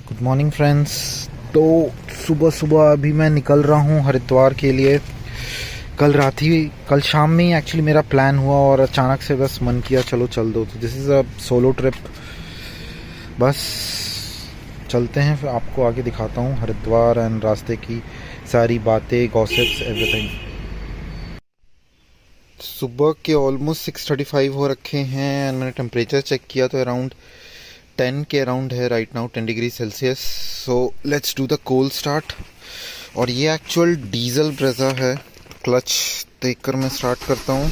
Good morning friends. तो सुबह सुबह अभी मैं निकल रहा हूँ हरिद्वार के लिए। कल शाम में ही एक्चुअली मेरा प्लान हुआ और अचानक से बस मन किया चलो चल दो। तो this is a solo trip. बस चलते हैं, फिर आपको आगे दिखाता हूँ हरिद्वार एंड रास्ते की सारी बातें, गॉसिप्स, एवरीथिंग। सुबह के ऑलमोस्ट 6:35 हो रखे हैं एंड मैंने टेम्परेचर चेक किया तो अराउंड 10 के अराउंड है right now, 10 degree Celsius. So let's do the cold start. और ये एक्चुअल डीजल ब्रेजा है। क्लच देखकर मैं स्टार्ट करता हूँ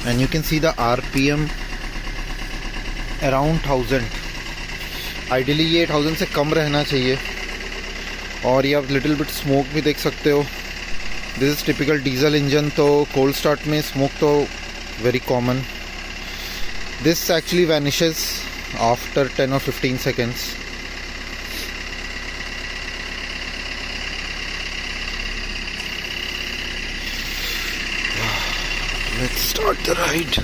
and you can see the RPM around 1000। Ideally ये 1000 से कम रहना चाहिए। और ये आप लिटिल बिट स्मोक भी देख सकते हो। This is typical diesel engine, तो कोल्ड स्टार्ट में स्मोक तो very common. This actually vanishes after 10 or 15 seconds. Let's start the ride.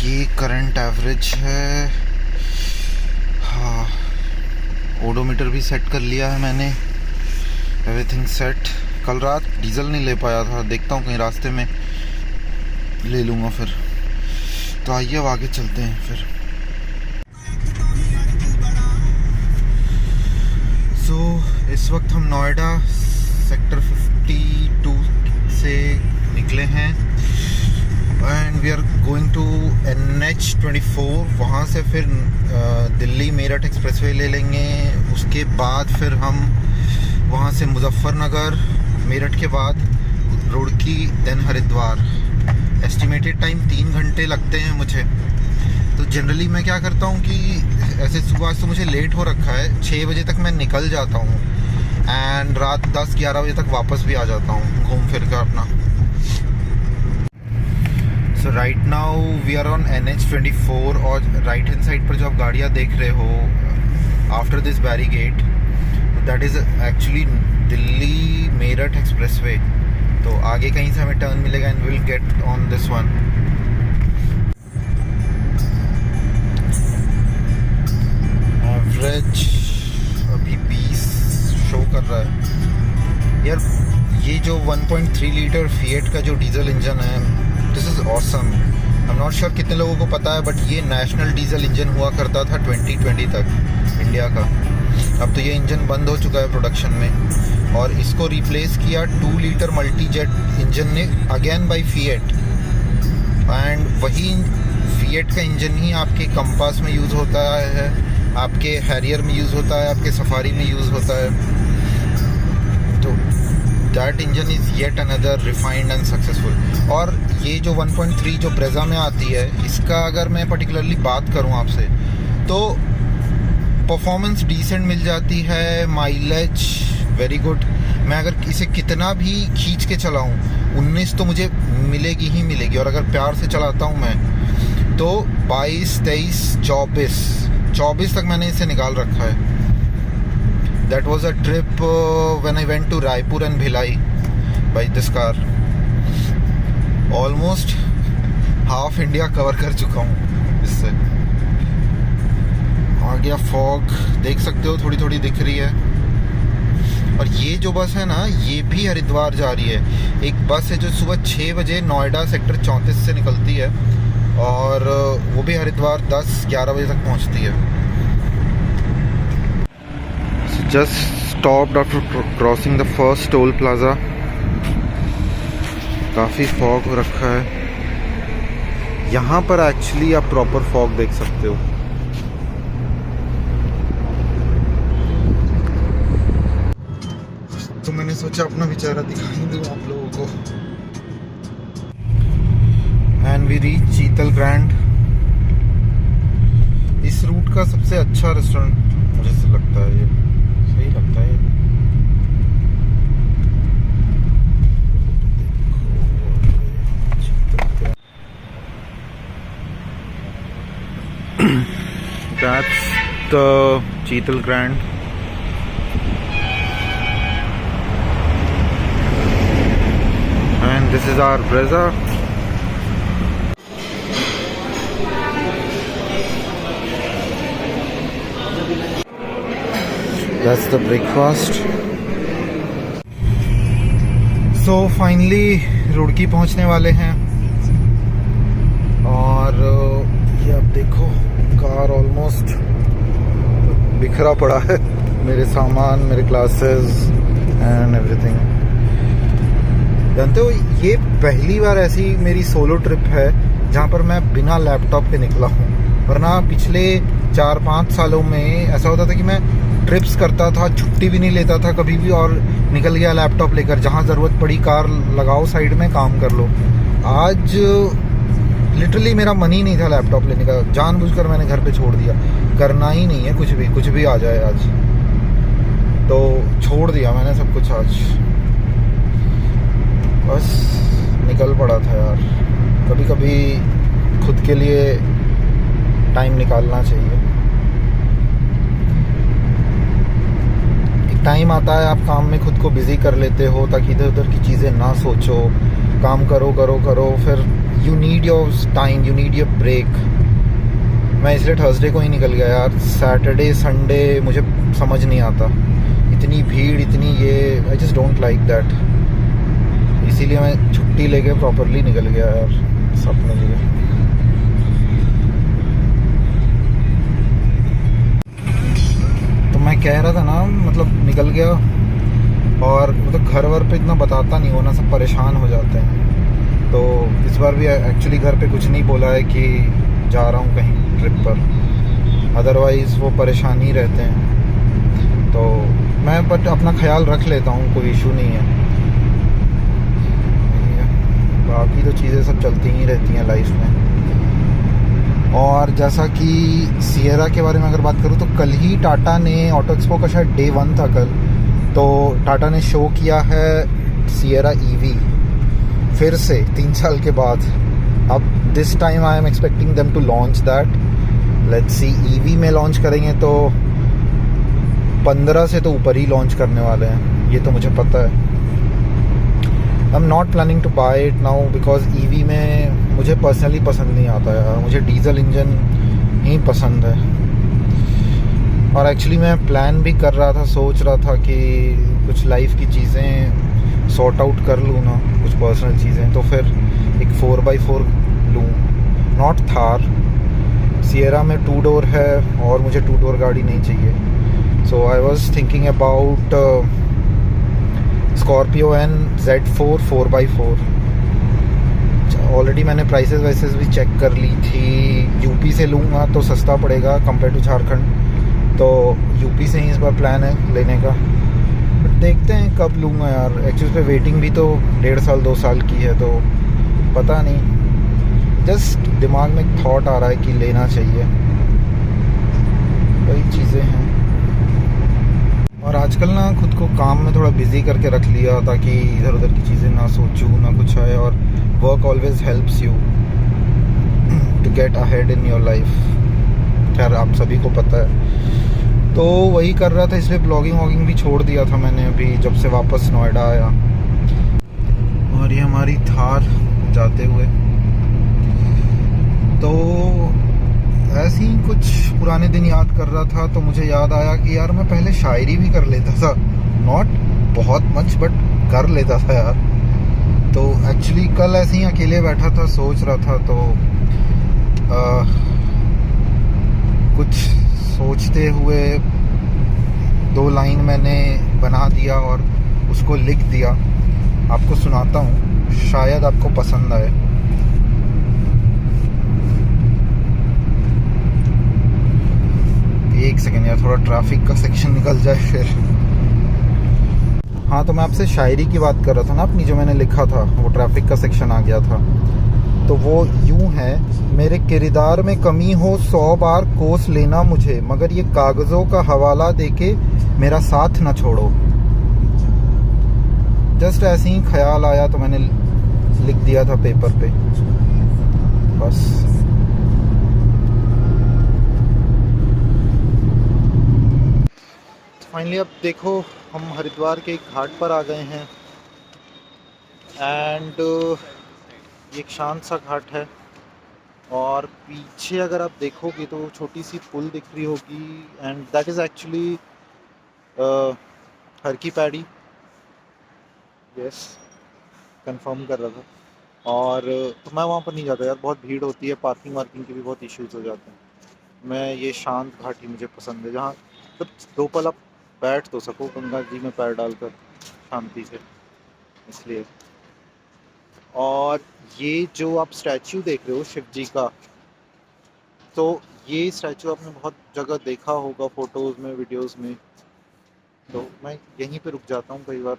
ये करंट एवरेज है। हाँ, ओडोमीटर भी सेट कर लिया है मैंने, एवरीथिंग सेट। कल रात डीजल नहीं ले पाया था, देखता हूँ कहीं रास्ते में ले लूँगा फिर। तो आइए अब आगे चलते हैं फिर। इस वक्त हम नोएडा सेक्टर 52 से निकले हैं and we are going to NH24। वहाँ से फिर दिल्ली मेरठ एक्सप्रेसवे ले लेंगे। उसके बाद फिर हम वहाँ से मुजफ्फरनगर, मेरठ के बाद Roorkee, then Haridwar. Estimated time 3 घंटे लगते हैं मुझे। तो जनरली मैं क्या करता हूँ कि ऐसे सुबह से मुझे लेट हो रखा है, 6 बजे तक मैं निकल जाता हूँ एंड रात 10-11 बजे तक वापस भी आ जाता हूँ घूम फिर कर अपना। So right now we are on NH24 और राइट हैंड साइड पर जो आप गाड़ियाँ देख रहे हो after this barricade, that is actually Delhi Meerut expressway. तो आगे कहीं से हमें टर्न मिलेगा and will get on this one. Average अभी 20 शो कर रहा है यार। ये जो 1.3 लीटर फिएट का जो डीजल इंजन है, this is awesome. I am not sure कितने लोगों को पता है, बट ये नेशनल डीजल इंजन हुआ करता था 2020 तक इंडिया का। अब तो ये इंजन बंद हो चुका है प्रोडक्शन में और इसको रिप्लेस किया 2 लीटर मल्टी जेट इंजन ने अगेन बाय फिएट। एंड वही फिएट का इंजन ही आपके कंपास में यूज़ होता है, आपके हैरियर में यूज़ होता है, आपके सफारी में यूज़ होता है। तो that engine is yet another refined and successful. और ये जो 1.3 जो ब्रेजा में आती है, इसका अगर मैं पर्टिकुलरली बात करूँ आपसे, तो परफॉर्मेंस डिसेंट मिल जाती है, माइलेज वेरी गुड। मैं अगर इसे कितना भी खींच के चलाऊँ 19 तो मुझे मिलेगी ही मिलेगी। और अगर प्यार से चलाता हूँ मैं तो 22, 23, 24 तक मैंने इसे निकाल रखा है। That was a trip when I went to Raipur and Bhilai by this car. Almost half India cover कर चुका हूँ इससे। आ गया फॉग, देख सकते हो थोड़ी थोड़ी दिख रही है। और ये जो बस है ना, ये भी हरिद्वार जा रही है। एक बस है जो सुबह 6 बजे नोएडा सेक्टर 34 से निकलती है और वो भी हरिद्वार 10-11 बजे तक पहुँचती है। Just stopped after crossing the first toll plaza. काफ़ी फॉग हो रखा है यहाँ पर। एक्चुअली आप प्रॉपर फॉग देख सकते हो। तो मैंने सोचा अपना बेचारा दिखाई दूँ आप लोगों को। And we reach Cheetal Grand. इस रूट का सबसे अच्छा रेस्टोरेंट मुझे से लगता है, ये सही लगता है। That's the Cheetal Grand. And this is our Brezza. That's the breakfast. So finally Roorkee पहुंचने वाले हैं और ये अब देखो कार ऑलमोस्ट बिखरा पड़ा है, मेरे सामान, मेरे क्लासेस एंड एवरीथिंग। जानते हो ये पहली बार ऐसी मेरी सोलो ट्रिप है जहाँ पर मैं बिना लैपटॉप के निकला हूँ, वरना पिछले 4-5 सालों में ऐसा होता था कि मैं ट्रिप्स करता था, छुट्टी भी नहीं लेता था कभी भी और निकल गया लैपटॉप लेकर, जहाँ ज़रूरत पड़ी कार लगाओ साइड में काम कर लो। आज लिटरली मेरा मन ही नहीं था लैपटॉप लेने का, जानबूझकर मैंने घर पे छोड़ दिया, करना ही नहीं है कुछ भी आ जाए आज, तो छोड़ दिया मैंने सब कुछ आज, बस निकल पड़ा था यार। कभी कभी खुद के लिए टाइम निकालना चाहिए। एक टाइम आता है आप काम में खुद को बिजी कर लेते हो ताकि इधर उधर की चीज़ें ना सोचो, काम करो करो करो, फिर you need your time, you need your break. मैं इसलिए थर्सडे को ही निकल गया यार, सैटरडे संडे मुझे समझ नहीं आता, इतनी भीड़, इतनी ये, I just don't like that. इसीलिए मैं छुट्टी लेके प्रॉपरली निकल गया यार अपने लिए। तो मैं कह रहा था ना, मतलब निकल गया और मतलब घर वर पे इतना बताता नहीं हो ना, सब परेशान हो जाते हैं। तो इस बार भी एक्चुअली घर पे कुछ नहीं बोला है कि जा रहा हूँ कहीं ट्रिप पर, अदरवाइज़ वो परेशान ही रहते हैं। तो मैं बट अपना ख्याल रख लेता हूँ, कोई इशू नहीं है। बाकी तो चीज़ें सब चलती ही रहती हैं लाइफ में। और जैसा कि सिएरा के बारे में अगर बात करूँ तो कल ही टाटा ने, ऑटो एक्सपो का शायद डे 1 था कल, तो टाटा ने शो किया है सिएरा ईवी फिर से 3 साल के बाद। अब this time I am expecting them to launch that, let's see. EV में लॉन्च करेंगे तो 15 से तो ऊपर ही लॉन्च करने वाले हैं, ये तो मुझे पता है। I am not planning to buy it now because EV में मुझे पर्सनली पसंद नहीं आता यार, मुझे डीजल इंजन ही पसंद है। और एक्चुअली मैं प्लान भी कर रहा था, सोच रहा था कि कुछ लाइफ की चीज़ें सॉर्ट आउट कर लूँ ना, कुछ पर्सनल चीज़ें, तो फिर एक 4x4 लूँ, नॉट थार। सिएरा में 2 डोर है और मुझे 2 डोर गाड़ी नहीं चाहिए। So I was thinking about Scorpio and Z4 4x4। Already मैंने प्राइसेस वाइसेस भी चेक कर ली थी, यूपी से लूँगा तो सस्ता पड़ेगा कंपेयर टू झारखंड, तो यूपी से ही इस बार प्लान है लेने का। बट देखते हैं कब लूँगा यार, एक्चुअली पे वेटिंग भी तो 1.5 साल 2 साल की है, तो पता नहीं, जस्ट दिमाग में एक थॉट आ रहा है कि लेना चाहिए, वही चीज़ें हैं। और आजकल ना खुद को काम में थोड़ा बिजी करके रख लिया ताकि इधर उधर की चीज़ें ना सोचूं ना कुछ आए, और work always helps you to get ahead in your life, खैर आप सभी को पता है। तो वही कर रहा था, इसलिए ब्लॉगिंग वॉगिंग भी छोड़ दिया था मैंने अभी जब से वापस नोएडा आया। और ये हमारी थार जाते हुए, तो ऐसे ही कुछ पुराने दिन याद कर रहा था, तो मुझे याद आया कि यार मैं पहले शायरी भी कर लेता था, नॉट बहुत मच बट कर लेता था यार। तो एक्चुअली कल ऐसे ही अकेले बैठा था, सोच रहा था, तो कुछ सोचते हुए 2 लाइन मैंने बना दिया और उसको लिख दिया, आपको सुनाता हूँ, शायद आपको पसंद आए। एक सेकेंड यार, थोड़ा ट्रैफिक का सेक्शन निकल जाए फिर। हाँ, तो मैं आपसे शायरी की बात कर रहा था ना अपनी, जो मैंने लिखा था, वो ट्रैफिक का सेक्शन आ गया था। तो वो यूं है, मेरे किरदार में कमी हो 100 बार कोस लेना मुझे, मगर ये कागज़ों का हवाला देके मेरा साथ ना छोड़ो। जस्ट ऐसे ही ख्याल आया तो मैंने लिख दिया था पेपर पे, बस। फाइनली अब देखो हम हरिद्वार के एक घाट पर आ गए हैं एंड ये एक शांत सा घाट है। और पीछे अगर आप देखोगे तो छोटी सी पुल दिख रही होगी, एंड दैट इज़ एक्चुअली हर की पैड़ी। यस, कंफर्म कर रहा था। और तो मैं वहाँ पर नहीं जाता यार, बहुत भीड़ होती है, पार्किंग वार्किंग के भी बहुत इश्यूज हो जाते हैं। मैं ये शांत घाटी मुझे पसंद है, जहाँ मतलब दो पल आप बैठ तो सको गंगा जी में पैर डालकर शांति से, इसलिए। और ये जो आप स्टैचू देख रहे हो शिव जी का, तो ये स्टैचू आपने बहुत जगह देखा होगा फोटोज़ में, वीडियोस में। तो मैं यहीं पे रुक जाता हूँ कई बार।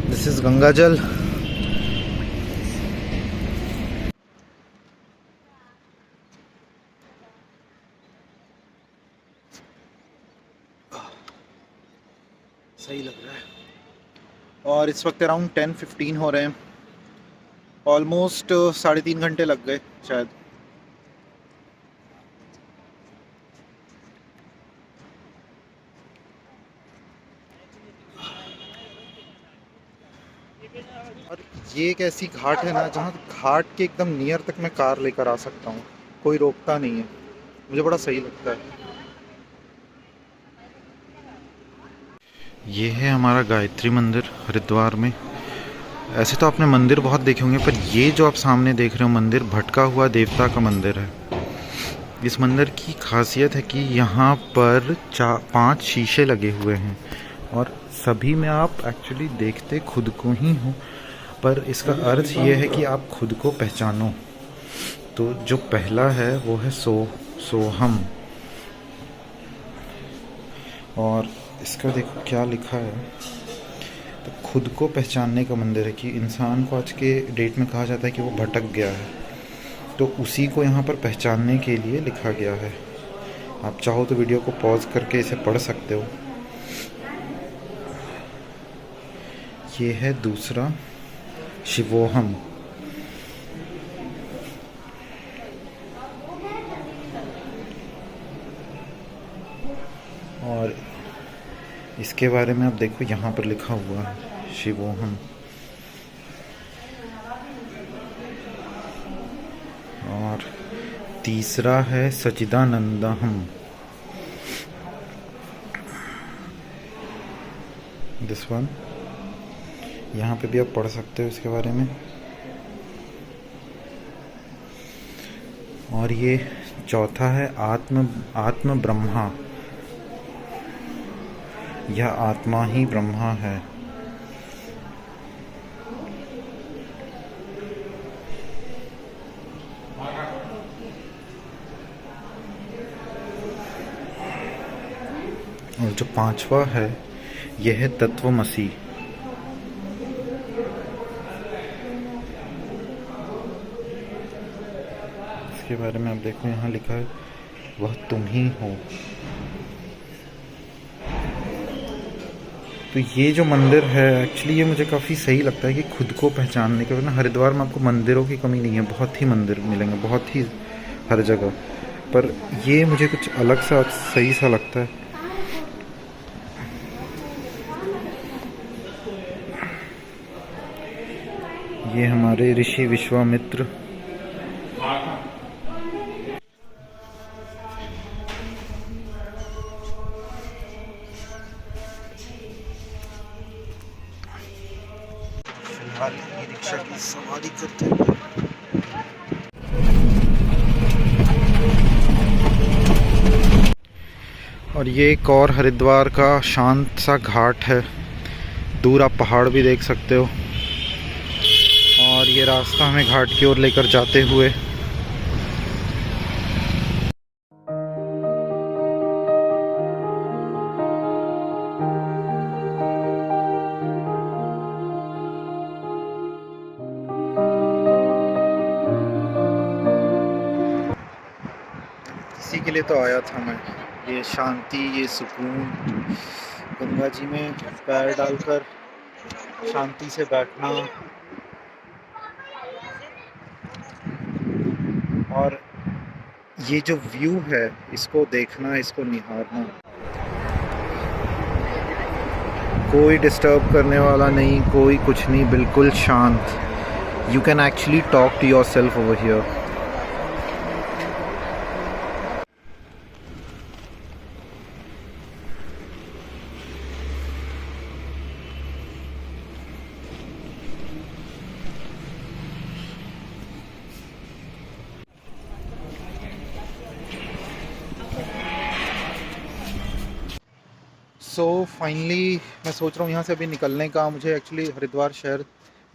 दिस इज़ गंगा जल। सही लग रहा है। और इस वक्त अराउंड 10:15 हो रहे हैं। ऑलमोस्ट 3.5 घंटे लग गए शायद। और ये एक ऐसी घाट है ना जहाँ घाट के एकदम नियर तक मैं कार लेकर आ सकता हूँ, कोई रोकता नहीं है। मुझे बड़ा सही लगता है। ये है हमारा गायत्री मंदिर हरिद्वार में। ऐसे तो आपने मंदिर बहुत देखे होंगे, पर ये जो आप सामने देख रहे हो मंदिर, भटका हुआ देवता का मंदिर है। इस मंदिर की खासियत है कि यहाँ पर 5 शीशे लगे हुए हैं, और सभी में आप एक्चुअली देखते खुद को ही हो, पर इसका अर्थ ये है कि आप खुद को पहचानो। तो जो पहला है वो है सोहम। और इसका देखो क्या लिखा है। तो खुद को पहचानने का मंदिर है कि इंसान को आज के डेट में कहा जाता है कि वो भटक गया है, तो उसी को यहाँ पर पहचानने के लिए लिखा गया है। आप चाहो तो वीडियो को पॉज करके इसे पढ़ सकते हो। ये है दूसरा शिवोहम। और इसके बारे में आप देखो यहाँ पर लिखा हुआ है शिवोहम। और तीसरा है सचिदानंदहम। दिस वन, यहाँ पे भी आप पढ़ सकते हो इसके बारे में। और ये चौथा है आत्म ब्रह्मा। यह आत्मा ही ब्रह्मा है। और जो पांचवा है यह है तत्वमसी। इसके बारे में आप देखो, यहाँ लिखा है वह तुम ही हो। तो ये जो मंदिर है एक्चुअली ये मुझे काफ़ी सही लगता है कि खुद को पहचानने के ना, हरिद्वार में आपको मंदिरों की कमी नहीं है, बहुत ही मंदिर मिलेंगे, बहुत ही हर जगह। पर ये मुझे कुछ अलग सा सही सा लगता है। ये हमारे ऋषि विश्वामित्र। फिलहाल ये रिक्शा की सवारी करते हैं। और ये एक और हरिद्वार का शांत सा घाट है। दूर आप पहाड़ भी देख सकते हो। और ये रास्ता हमें घाट की ओर लेकर जाते हुए। इसी के लिए तो आया था मैं, ये शांति, ये सुकून, गंगा जी में पैर डालकर शांति से बैठना। और ये जो व्यू है इसको देखना, इसको निहारना, कोई डिस्टर्ब करने वाला नहीं, कोई कुछ नहीं, बिल्कुल शांत. You can actually talk to yourself over here. So finally मैं सोच रहा हूँ यहाँ से अभी निकलने का. मुझे एक्चुअली हरिद्वार शहर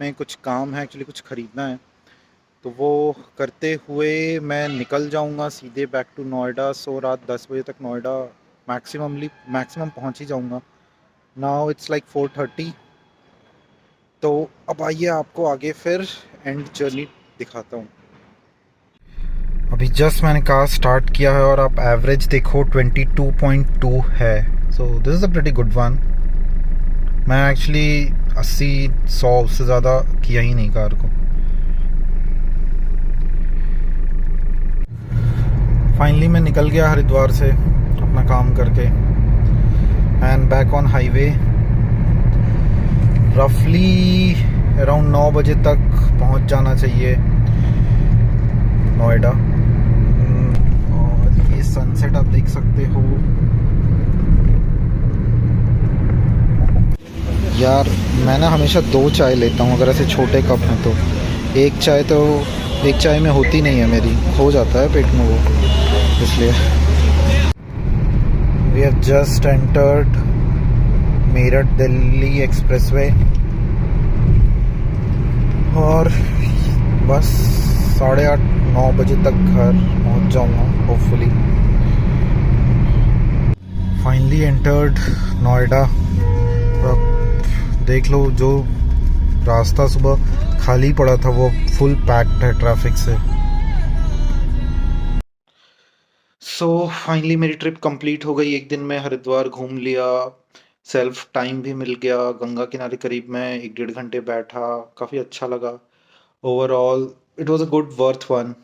में कुछ काम है, एक्चुअली कुछ ख़रीदना है, तो वो करते हुए मैं निकल जाऊँगा सीधे बैक टू नोएडा. सो रात 10 बजे तक नोएडा मैक्सिमम पहुँच ही जाऊँगा. Now it's like 4:30. तो अब आइए आपको आगे फिर एंड जर्नी दिखाता हूँ. अभी जस्ट मैंने कार स्टार्ट किया है और आप एवरेज देखो 22.2 है. So this is a pretty good one. मैं एक्चुअली 80-100 उससे ज़्यादा किया ही नहीं कार को. फाइनली मैं निकल गया हरिद्वार से अपना काम करके एंड बैक ऑन हाईवे. रफली अराउंड 9 बजे तक पहुंच जाना चाहिए नोएडा. और ये सनसेट आप देख सकते हो यार. मैं ना हमेशा 2 चाय लेता हूँ अगर ऐसे छोटे कप हैं तो. एक चाय में होती नहीं है मेरी, हो जाता है पेट में वो, इसलिए. We have just entered Meerut Delhi expressway और बस 8:30-9 बजे तक घर पहुंच जाऊंगा होपफुली. Finally entered Noida. अब देख लो, जो रास्ता सुबह खाली पड़ा था वो फुल पैक्ड है ट्रैफिक से. सो फाइनली मेरी ट्रिप कंप्लीट हो गई. एक दिन में हरिद्वार घूम लिया, सेल्फ टाइम भी मिल गया. गंगा किनारे करीब मैं 1-1.5 घंटे बैठा, काफ़ी अच्छा लगा. Overall it was a good worth one.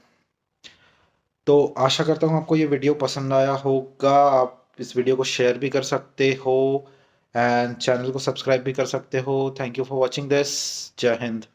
तो आशा करता हूँ आपको ये वीडियो पसंद आया होगा. आप इस वीडियो को शेयर भी कर सकते हो एंड चैनल को सब्सक्राइब भी कर सकते हो. Thank you for watching this. जय हिंद.